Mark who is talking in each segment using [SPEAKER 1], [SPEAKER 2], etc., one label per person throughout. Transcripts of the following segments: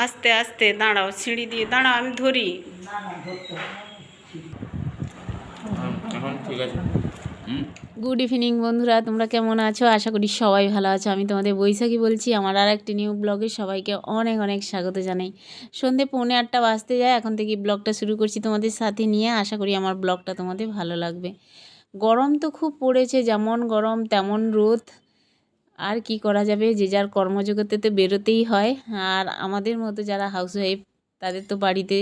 [SPEAKER 1] আস্তে আস্তে দাঁড়াও, সিঁড়ি দিয়ে দাঁড়াও, আমি ধরি।
[SPEAKER 2] এখন ঠিক আছে।
[SPEAKER 3] গুড ইভিনিং বন্ধুরা, তোমরা কেমন আছো? আশা করি সবাই ভালো আছো। আমি তোমাদের বৈশাখী বলছি। আমার আর একটি নিউ ব্লগে সবাইকে অনেক অনেক স্বাগত জানাই। সন্ধে 7:45 বাজতে যায়, এখন থেকে ব্লগটা শুরু করছি তোমাদের সাথে নিয়ে। আশা করি আমার ব্লগটা তোমাদের ভালো লাগবে। গরম তো খুব পড়েছে, যেমন গরম তেমন রোদ। আর কি করা যাবে, যে যার কর্মজগতে তো বেরোতেই হয়। আর আমাদের মতো যারা হাউসওয়াইফ, তাদের তো বাড়িতে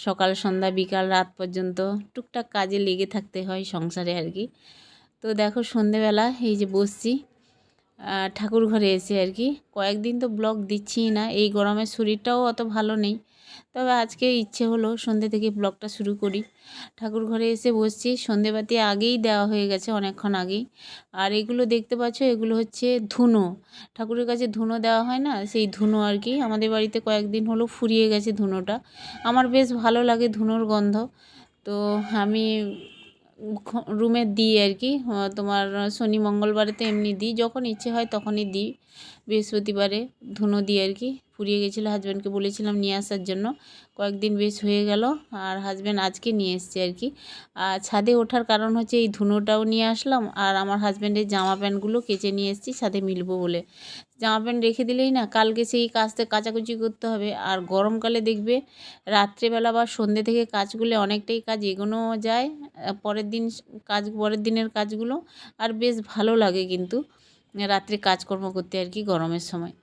[SPEAKER 3] সকাল সন্ধ্যা বিকাল রাত পর্যন্ত টুকটাক কাজে লেগে থাকতে হয় সংসারে আর কি। তো দেখো সন্ধেবেলা এই যে বসছি ঠাকুর ঘরে এসে আর কি। কয়েকদিন তো ব্লগ দিচ্ছিই না, এই গরমে শরীরটাও অত ভালো নেই। তবে আজকে ইচ্ছে হলো সন্ধে থেকে ব্লগটা শুরু করি। ঠাকুর ঘরে এসে বসছি, সন্ধেবাতি আগেই দেওয়া হয়ে গেছে, অনেকক্ষণ আগেই। আর এগুলো দেখতে পাচ্ছ, এগুলো হচ্ছে ধুনো। ঠাকুরের কাছে ধুনো দেওয়া হয় না, সেই ধুনো আর কি। আমাদের বাড়িতে কয়েকদিন হলো ফুরিয়ে গেছে ধুনোটা। আমার বেশ ভালো লাগে ধুনোর গন্ধ। তো আমি রুমে দিই আর কি। তোমার শনি মঙ্গলবারে তো এমনি দিই, যখন ইচ্ছে হয় তখনই দিই। বৃহস্পতিবারে ধুনো দিই আর কি। ফুরিয়ে গেছিলো, হাজব্যান্ডকে বলেছিলাম নিয়ে আসার জন্য। কয়েকদিন বেশ হয়ে গেল, আর হাজব্যান্ড আজকে নিয়ে এসছে আর কি। আর ছাদে ওঠার কারণ হচ্ছে এই ধুনোটাও নিয়ে আসলাম, আর আমার হাজব্যান্ডের জামা প্যান্টগুলো কেচে নিয়ে এসেছি ছাদে মিলবো বলে। জামা প্যান্ট রেখে দিলেই না, কালকে সেই কাচাকুচি করতে হবে। আর গরমকালে দেখবে রাত্রেবেলা বা সন্ধ্যে থেকে কাজগুলো অনেকটাই কাজ এগোনো যায়। পরের দিনের কাজগুলো আর বেশ ভালো লাগে কিন্তু রাত্রে কাজকর্ম করতে আর কি গরমের সময়।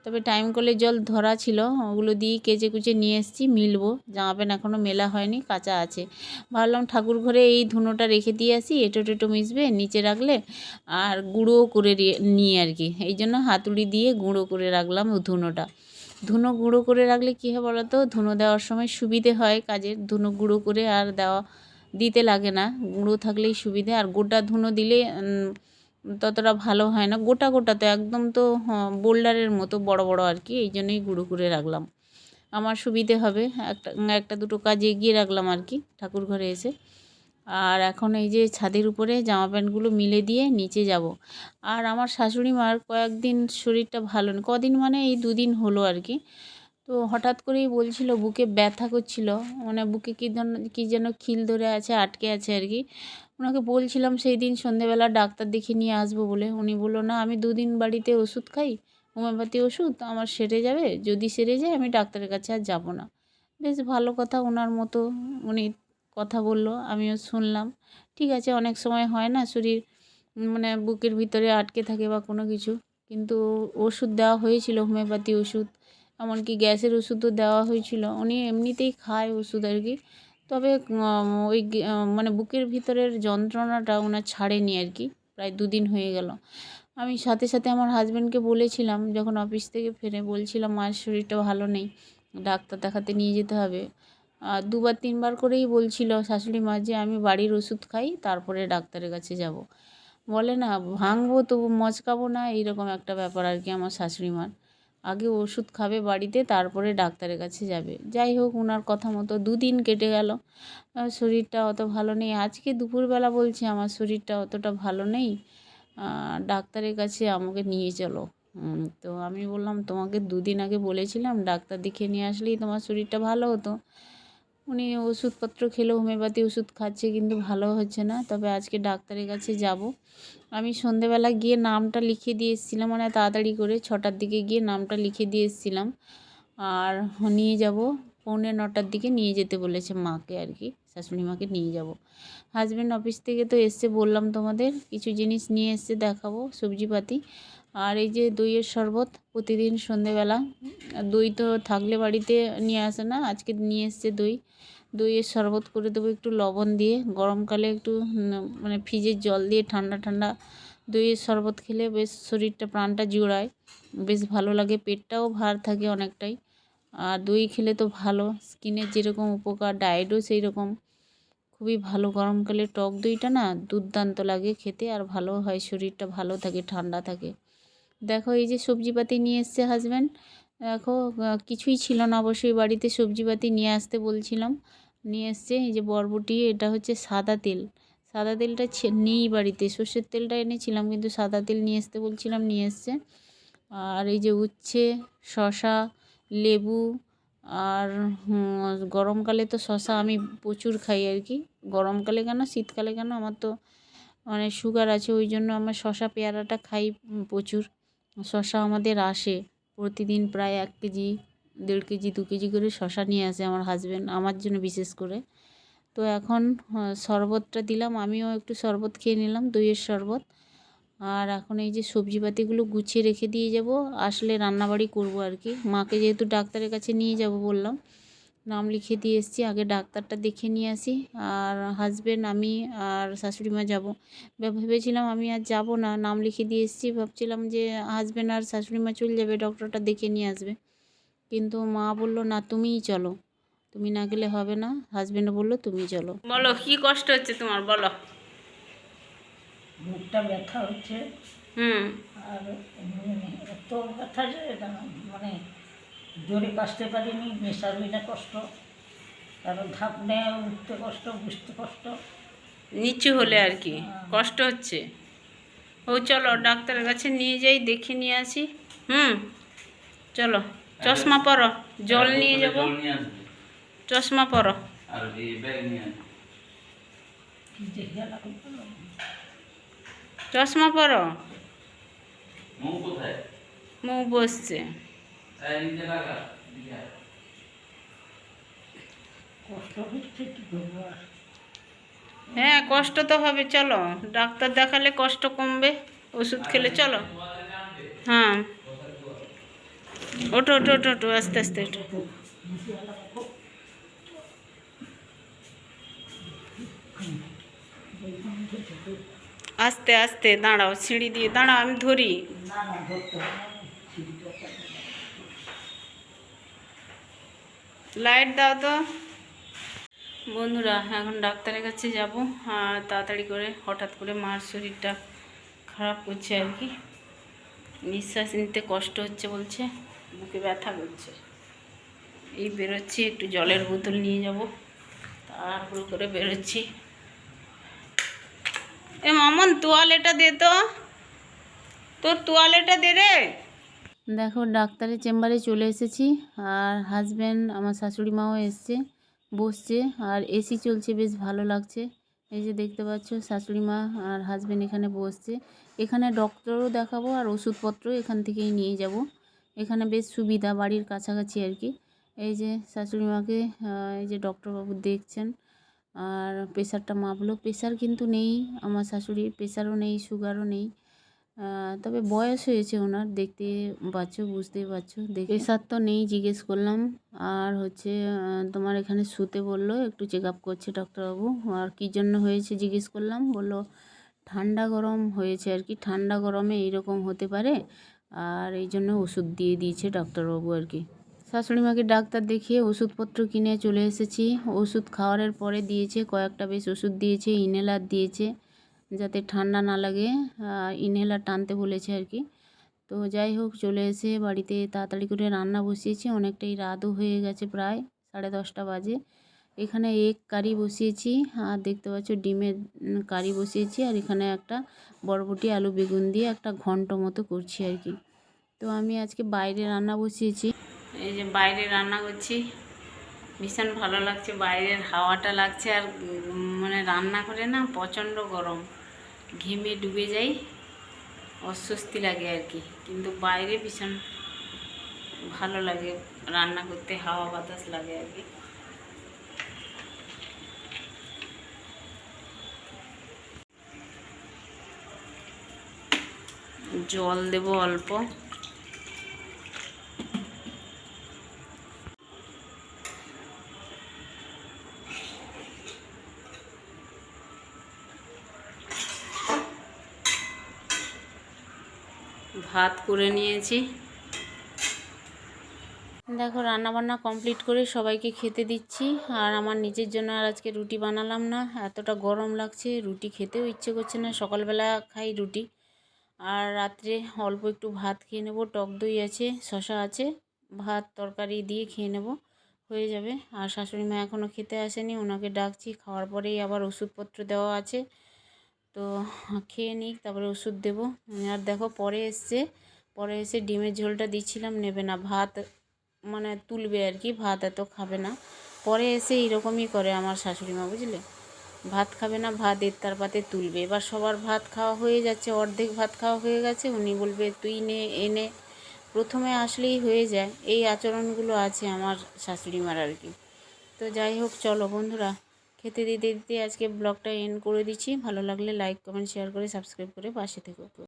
[SPEAKER 3] তবে টাইম কলে জল ধরা ছিল, ওগুলো দিয়ে কেচে কুচে নিয়ে এসেছি মিলবো। জামা প্যান্ট এখনও মেলা হয়নি, কাঁচা আছে। ভাবলাম ঠাকুর ঘরে এই ধুনোটা রেখে দিয়ে আসি, এঁটো টেটো মিশবে নিচে রাখলে। আর গুঁড়ো করে নিয়ে আর কি, এই জন্য হাতুড়ি দিয়ে গুঁড়ো করে রাখলাম ধুনোটা। ধুনো গুঁড়ো করে রাখলে কী হয় বলো তো, ধুনো দেওয়ার সময় সুবিধে হয় কাজের। ধুনো গুঁড়ো করে আর দিতে লাগে না, গুঁড়ো থাকলেই সুবিধে। আর গোটা ধুনো দিলে ততটা ভালো হয় না। গোটা গোটা তো একদম তো বোল্ডারের মতো বড় বড় আর কি, এই জন্যই গুঁড়ো করে রাখলাম, আমার সুবিধে হবে। একটা দুটো কাজ এগিয়ে রাখলাম আর কি ঠাকুর ঘরে এসে। আর এখন এই যে ছাদের উপরে জামা প্যান্টগুলো মিলে দিয়ে নিচে যাব। আর আমার শাশুড়ি মার কয়েকদিন শরীরটা ভালো নেই, কদিন মানে এই 2 দিন হলো আর কি। তো হঠাৎ করেই বলছিল বুকে ব্যথা করছিল, মানে বুকে কী যেন খিল ধরে আছে, আটকে আছে আর কি। ওনাকে বলছিলাম সেই দিন সন্ধেবেলা ডাক্তার দেখিয়ে নিয়ে আসবো বলে। উনি বললো না, আমি 2 দিন বাড়িতে ওষুধ খাই, হোমিওপ্যাথি ওষুধ, আমার সেরে যাবে। যদি সেরে যায় আমি ডাক্তারের কাছে আর যাব না। বেশ ভালো কথা, ওনার মতো উনি কথা বলল, আমিও শুনলাম। ঠিক আছে, অনেক সময় হয় না শরীর মানে বুকের ভিতরে আটকে থাকে বা কোনো কিছু। কিন্তু ওষুধ দেওয়া হয়েছিল, হোমিওপ্যাথি ওষুধ, এমনকি গ্যাসের ওষুধও দেওয়া হয়েছিল। উনি এমনিতেই খায় ওষুধ আর কি। তবে ওই মানে বুকের ভিতরের যন্ত্রণাটা ওনার ছাড়েনি আর কি। প্রায় 2 দিন হয়ে গেল। আমি সাথে সাথে আমার হাজব্যান্ডকে বলেছিলাম, যখন অফিস থেকে ফিরে বলছিলাম মায়ের শরীরটা ভালো নেই, ডাক্তার দেখাতে নিয়ে যেতে হবে। 2বার 3বার করেই বলছিল শাশুড়ি মা যে আমি বাড়ির ওষুধ খাই, তারপরে ডাক্তারের কাছে যাব। বলে না, ভাঙবো তবু মচকাবো না, এইরকম একটা ব্যাপার আর কি আমার শাশুড়ি মার। আগে ওষুধ খাবে বাড়িতে, তারপরে ডাক্তারের কাছে যাবে। যাই হোক, ওনার কথা মতো 2 দিন কেটে গেল, শরীরটা অত ভালো নেই। আজকে দুপুরবেলা বলছে আমার শরীরটা অতটা ভালো নেই, ডাক্তারের কাছে আমাকে নিয়ে চলো। তো আমি বললাম তোমাকে 2 দিন আগে বলেছিলাম ডাক্তার দেখিয়ে নিয়ে আসলেই তোমার শরীরটা ভালো হতো। উনি ওষুধপত্র খেলে হোমিওপ্যাথি ওষুধ খাচ্ছে, কিন্তু ভালো হচ্ছে না। তবে আজকে ডাক্তারের কাছে যাব। আমি সন্ধেবেলা গিয়ে নামটা লিখিয়ে দিয়ে এসেছিলাম, মানে তাড়াতাড়ি করে 6টার দিকে গিয়ে নামটা লিখে দিয়ে এসেছিলাম। আর নিয়ে যাব 8:45টার দিকে নিয়ে যেতে বলেছে মাকে আর কি, শাশুড়ি মাকে নিয়ে যাব। হাজব্যান্ড অফিস থেকে তো এসছে, বললাম তোমাদের কিছু জিনিস নিয়ে এসছে, দেখাবো সবজিপাতি। আর এই যে দইয়ের শরবত, প্রতিদিন সন্ধেবেলা দই তো থাকলে বাড়িতে নিয়ে আসে না, আজকে নিয়ে এসছে দইয়ের শরবত করে দেবো একটু লবণ দিয়ে। গরমকালে একটু মানে ফ্রিজের জল দিয়ে ঠান্ডা ঠান্ডা দইয়ের শরবত খেলে বেশ শরীরটা প্রাণটা জুড়ায়, বেশ ভালো লাগে, পেটটাও ভার থাকে অনেকটাই। আর দই খেলে তো ভালো, স্কিনের যেরকম উপকার, ডায়েটও সেই রকম, খুবই ভালো। গরমকালে টক দইটা না দুর্দান্ত লাগে খেতে, আর ভালো হয়, শরীরটা ভালো থাকে, ঠান্ডা থাকে। দেখো এই যে সবজিপাতি নিয়ে এসছে হাজব্যান্ড। দেখো কিছুই ছিল না অবশ্যই বাড়িতে, সবজিপাতি নিয়ে আসতে বলছিলাম, নিয়ে এসছে। এই যে বরবটি, এটা হচ্ছে সাদা তেল, সাদা তেলটা নেই বাড়িতে, সর্ষের তেলটা এনেছিলাম, কিন্তু সাদা তেল নিয়ে আসতে বলছিলাম, নিয়ে এসছে। আর এই যে উচ্ছে, শসা, লেবু, আর গরমকালে তো শশা আমি প্রচুর খাই আর কি। গরমকালে কেন শীতকালে কেন, আমার তো মানে সুগার আছে, ওই জন্য আমার শশা পেয়ারাটা খাই প্রচুর। শশা আমাদের আসে প্রতিদিন প্রায় 1 কেজি 1.5 কেজি 2 কেজি করে শশা নিয়ে আসে আমার হাজব্যান্ড, আমার জন্য বিশেষ করে। তো এখন শরবতটা দিলাম, আমিও একটু শরবত খেয়ে নিলাম, দইয়ের শরবত। আর এখন এই যে সবজিপাতিগুলো গুছিয়ে রেখে দিয়ে যাব, আসলে রান্নাবাড়ি করব আর কি। মাকে যেহেতু ডাক্তারের কাছে নিয়ে যাব বললাম, নাম লিখে দিয়ে এসেছি, আগে ডাক্তারটা দেখে নিয়ে আসি। আর হাজব্যান্ড, আমি আর শাশুড়ি মা যাবো। ভেবেছিলাম আমি আর যাব না, নাম লিখে দিয়ে এসেছি, ভাবছিলাম যে হাজব্যান্ড আর শাশুড়ি মা চলে যাবে, ডক্টরটা দেখে নিয়ে আসবে। কিন্তু মা বলল না, তুমিই চলো, তুমি না গেলে হবে না। হাজব্যান্ড বলল তুমি চলো।
[SPEAKER 1] বলো কি কষ্ট হচ্ছে তোমার, বলো।
[SPEAKER 4] বুকটা ব্যথা হচ্ছে
[SPEAKER 1] হুম।
[SPEAKER 4] আর এত ব্যথা যে মানে জোরে কাশতে পারিনি, মেশার হইলে কষ্ট, কারণ ধাপ নেওয়া উঠতে কষ্ট, বুঝতে কষ্ট।
[SPEAKER 1] নিচু হলে আর কি কষ্ট হচ্ছে। ও চলো ডাক্তারের কাছে নিয়ে যাই, দেখে নিয়ে আসি। হুম, চলো। চশমা পরো, জল নিয়ে যাব, চশমা পরো।
[SPEAKER 2] আর এই ব্যাগ নিয়ে আসবে।
[SPEAKER 4] কি যে গেলা
[SPEAKER 1] চশমা পরো।
[SPEAKER 2] মুখ কোথায়?
[SPEAKER 1] মুখ বসছে।
[SPEAKER 2] এই নিচে লাগা, দিকে আয়।
[SPEAKER 4] কষ্ট হচ্ছে, কি করবো আর।
[SPEAKER 1] হ্যাঁ কষ্ট তো হবে, চলো ডাক্তার দেখালে কষ্ট কমবে, ওষুধ খেলে। চলো। হ্যাঁ, ওঠো ওঠো ওঠো ওঠো, আস্তে আস্তে ওঠো। আস্তে আস্তে দাঁড়াও, সিঁড়ি দিয়ে দাঁড়াও, আমি ধরি।
[SPEAKER 4] না না, ধরতে হবে না, সিঁড়িটা চাপা।
[SPEAKER 1] লাইট দাও তো। বন্ধুরা এখন ডাক্তারের কাছে যাব, তাড়াতাড়ি করে। হঠাৎ করে মার শরীরটা খারাপ করছে আর কি, নিঃশ্বাস নিতে কষ্ট হচ্ছে বলছে, বুকে ব্যথা করছে। এই বেরোচ্ছি, একটু জলের বোতল নিয়ে যাব, তারপরে করে বেরোচ্ছি। এ মামন, তোয়ালেটা দে তো, তোর তোয়ালেটা দে রে।
[SPEAKER 3] দেখো ডাক্তারের চেম্বারে চলে এসেছি, আর হাজব্যান্ড আমার শাশুড়ি মাও এসছে, বসছে, আর এসি চলছে, বেশ ভালো লাগছে। এই যে দেখতে পাচ্ছ শাশুড়ি মা আর হাজব্যান্ড এখানে বসছে। এখানে ডক্টরও দেখাবো আর ওষুধপত্র এখান থেকেই নিয়ে যাব। এখানে বেশ সুবিধা, বাড়ির কাছাকাছি আর কি। এই যে শাশুড়ি মাকে এই যে ডক্টরবাবু দেখছেন, আর প্রেশারটা মাপলো। প্রেশার কিন্তু নেই আমার শাশুড়ির, প্রেশারও নেই, সুগারও নেই। তবে বয়স হয়েছে ওনার, দেখতে পাচ্ছ, বুঝতেই পারছো। প্রেশার তো নেই, জিজ্ঞেস করলাম। আর হচ্ছে তোমার এখানে শুতে বললো, একটু চেক আপ করছে ডাক্তারবাবু। আর কী জন্য হয়েছে জিজ্ঞেস করলাম, বললো ঠান্ডা গরম হয়েছে আর কি, ঠান্ডা গরমে এইরকম হতে পারে, আর এই জন্য ওষুধ দিয়ে দিয়েছে ডাক্তারবাবু আর কি। শাশুড়ি মাকে ডাক্তার দেখিয়ে ওষুধপত্র কিনে চলে এসেছি। ওষুধ খাওয়ার পরে দিয়েছে কয়েকটা, বেশ ওষুধ দিয়েছে, ইনহেলার দিয়েছে যাতে ঠান্ডা না লাগে, ইনহেলার টানতে বলেছে আর কি। তো যাই হোক, চলে এসে বাড়িতে তাড়াতাড়ি করে রান্না বসিয়েছি, অনেকটাই রাতও হয়ে গেছে, প্রায় 10:30 বাজে। এখানে এগ কারি বসিয়েছি, আর দেখতে পাচ্ছ ডিমের কারি বসিয়েছি, আর এখানে একটা বরবটি আলু বেগুন দিয়ে একটা ঘন্ট মতো করছি আর কি। তো আমি আজকে বাইরে রান্না বসিয়েছি,
[SPEAKER 1] এই যে বাইরে রান্না করছি, ভীষণ ভালো লাগছে, বাইরের হাওয়াটা লাগছে। আর মানে রান্না করে না প্রচণ্ড গরম, ঘেমে ডুবে যাই, অস্বস্তি লাগে আর কি। কিন্তু বাইরে ভীষণ ভালো লাগে রান্না করতে, হাওয়া বাতাস লাগে আর কি। জল দেব অল্প। ভাত করে নিয়েছি।
[SPEAKER 3] দেখো রান্নাবান্না কমপ্লিট করে সবাইকে খেতে দিচ্ছি, আর আমার নিজের জন্য আর আজকে রুটি বানালাম না, এতটা গরম লাগছে, রুটি খেতেও ইচ্ছে করছে না। সকালবেলা খাই রুটি, আর রাত্রে অল্প একটু ভাত খেয়ে নেব, টক দই আছে, শশা আছে, ভাত তরকারি দিয়ে খেয়ে নেব, হয়ে যাবে। আর শাশুড়ি মা এখনও খেতে আসেনি, ওনাকে ডাকছি, খাওয়ার পরেই আবার ওষুধপত্র দেওয়া আছে, তো খেয়ে নিই, তারপরে ওষুধ দেব। আর দেখো পরে এসে ডিমের ঝোলটা দিচ্ছিলাম, নেবে না, ভাত মানে তুলবে আর কি, ভাত এত খাবে না। পরে এসে এরকমই করে আমার শাশুড়ি মা, বুঝলে, ভাত খাবে না, ভাত তার পাতে তুলবে। এবার সবার ভাত খাওয়া হয়ে যাচ্ছে, অর্ধেক ভাত খাওয়া হয়ে গেছে, উনি বলবে তুই নে এনে, প্রথমে আসলেই হয়ে যায়। এই আচরণগুলো আছে আমার শাশুড়ি মার আর কি। তো যাই হোক, চলো বন্ধুরা, খেতে দিতে দিতে আজকে ব্লগটা এন্ড করে দিচ্ছি। ভালো লাগলে লাইক কমেন্ট শেয়ার করে সাবস্ক্রাইব করে পাশে থেকো।